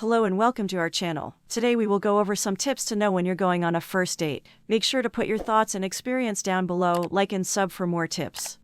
Hello and welcome to our channel. Today we will go over some tips to know when you're going on a first date. Make sure to put your thoughts and experience down below, like and sub for more tips.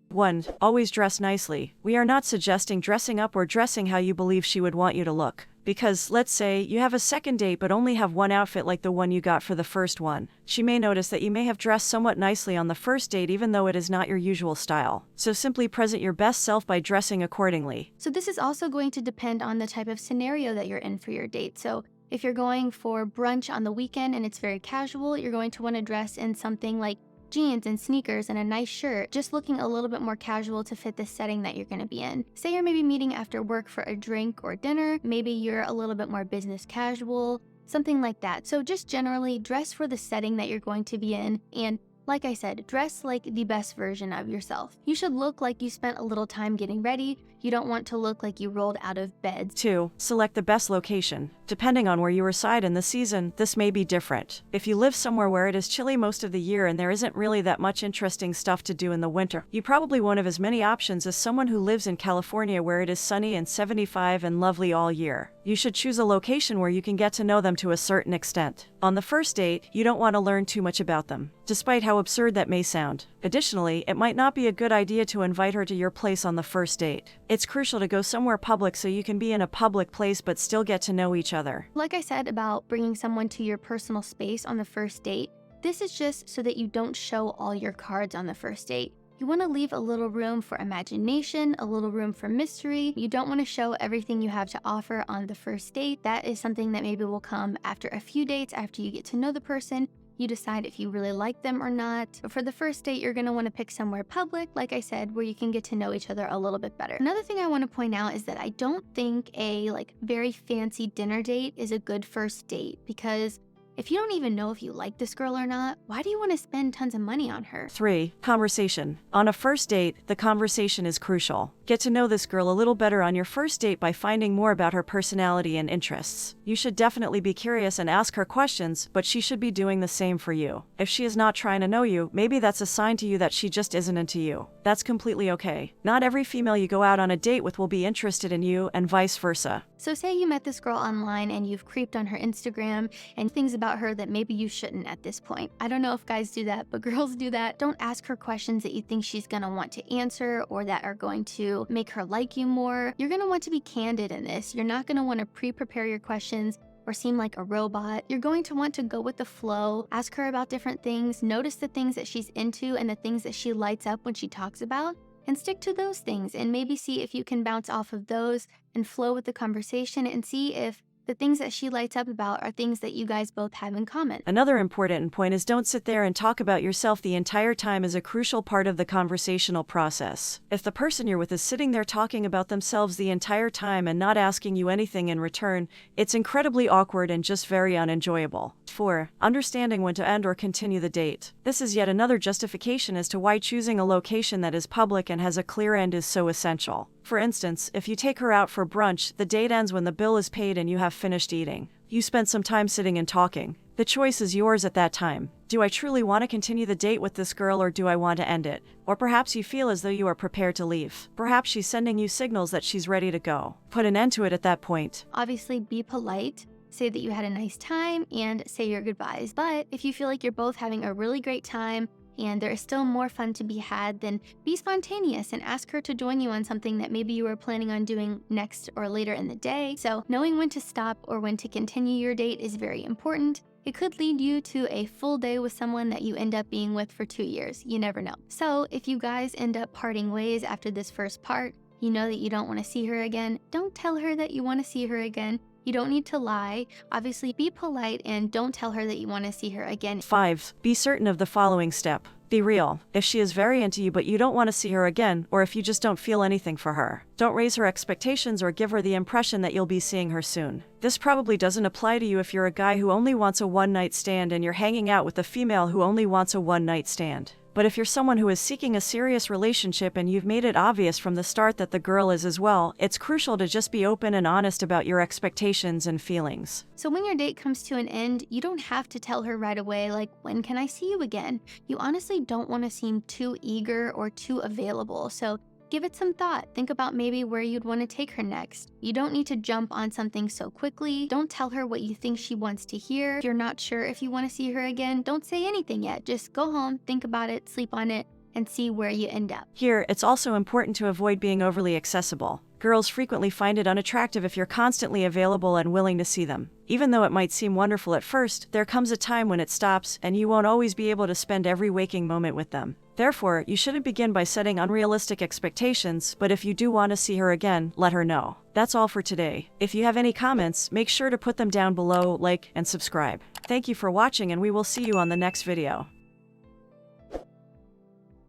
1. Always dress nicely. We are not suggesting dressing up or dressing how you believe she would want you to look. Because, let's say, you have a second date but only have one outfit like the one you got for the first one. She may notice that you may have dressed somewhat nicely on the first date even though it is not your usual style. So simply present your best self by dressing accordingly. So this is also going to depend on the type of scenario that you're in for your date. So if you're going for brunch on the weekend and it's very casual, you're going to want to dress in something like jeans and sneakers and a nice shirt, just looking a little bit more casual to fit the setting that you're going to be in. Say you're maybe meeting after work for a drink or dinner, maybe you're a little bit more business casual, something like that. So just generally dress for the setting that you're going to be in, and like I said, dress like the best version of yourself. You should look like you spent a little time getting ready. You don't want to look like you rolled out of bed. 2. Select the best location. Depending on where you reside in the season, this may be different. If you live somewhere where it is chilly most of the year and there isn't really that much interesting stuff to do in the winter, you probably won't have as many options as someone who lives in California where it is sunny and 75 and lovely all year. You should choose a location where you can get to know them to a certain extent. On the first date, you don't want to learn too much about them, despite how absurd that may sound. Additionally, it might not be a good idea to invite her to your place on the first date. It's crucial to go somewhere public so you can be in a public place but still get to know each other. Like I said about bringing someone to your personal space on the first date, this is just so that you don't show all your cards on the first date. You want to leave a little room for imagination, a little room for mystery. You don't want to show everything you have to offer on the first date. That is something that maybe will come after a few dates, after you get to know the person. You decide if you really like them or not. But for the first date, you're gonna wanna pick somewhere public, like I said, where you can get to know each other a little bit better. Another thing I wanna point out is that I don't think a very fancy dinner date is a good first date, because if you don't even know if you like this girl or not, why do you want to spend tons of money on her? 3. Conversation. On a first date, the conversation is crucial. Get to know this girl a little better on your first date by finding more about her personality and interests. You should definitely be curious and ask her questions, but she should be doing the same for you. If she is not trying to know you, maybe that's a sign to you that she just isn't into you. That's completely okay. Not every female you go out on a date with will be interested in you, and vice versa. So say you met this girl online and you've creeped on her Instagram and things about her that maybe you shouldn't at this point. I don't know if guys do that, but girls do that. Don't ask her questions that you think she's gonna want to answer or that are going to make her like you more. You're gonna want to be candid in this. You're not gonna want to pre-prepare your questions or seem like a robot. You're going to want to go with the flow, ask her about different things, notice the things that she's into and the things that she lights up when she talks about, and stick to those things and maybe see if you can bounce off of those and flow with the conversation and see if the things that she lights up about are things that you guys both have in common. Another important point is don't sit there and talk about yourself the entire time is a crucial part of the conversational process. If the person you're with is sitting there talking about themselves the entire time and not asking you anything in return, it's incredibly awkward and just very unenjoyable. 4. Understanding when to end or continue the date. This is yet another justification as to why choosing a location that is public and has a clear end is so essential. For instance, if you take her out for brunch, the date ends when the bill is paid and you have finished eating. You spent some time sitting and talking. The choice is yours at that time. Do I truly want to continue the date with this girl or do I want to end it? Or perhaps you feel as though you are prepared to leave. Perhaps she's sending you signals that she's ready to go. Put an end to it at that point. Obviously, be polite. Say that you had a nice time and say your goodbyes. But if you feel like you're both having a really great time and there is still more fun to be had, then be spontaneous and ask her to join you on something that maybe you were planning on doing next or later in the day. So knowing when to stop or when to continue your date is very important. It could lead you to a full day with someone that you end up being with for 2 years. You never know. So if you guys end up parting ways after this first part, you know that you don't want to see her again, don't tell her that you want to see her again. You don't need to lie. Obviously, be polite and don't tell her that you want to see her again. 5. Be certain of the following step. Be real. If she is very into you but you don't want to see her again, or if you just don't feel anything for her, don't raise her expectations or give her the impression that you'll be seeing her soon. This probably doesn't apply to you if you're a guy who only wants a one-night stand and you're hanging out with a female who only wants a one-night stand. But if you're someone who is seeking a serious relationship and you've made it obvious from the start that the girl is as well, it's crucial to just be open and honest about your expectations and feelings. So when your date comes to an end, you don't have to tell her right away, like, when can I see you again? You honestly don't want to seem too eager or too available. So Give it some thought. Think about maybe where you'd want to take her next. You don't need to jump on something so quickly. Don't tell her what you think she wants to hear. If you're not sure if you want to see her again, don't say anything yet. Just go home, think about it, sleep on it, and see where you end up. Here, it's also important to avoid being overly accessible. Girls frequently find it unattractive if you're constantly available and willing to see them. Even though it might seem wonderful at first, there comes a time when it stops, and you won't always be able to spend every waking moment with them. Therefore, you shouldn't begin by setting unrealistic expectations, but if you do want to see her again, let her know. That's all for today. If you have any comments, make sure to put them down below, like, and subscribe. Thank you for watching, and we will see you on the next video.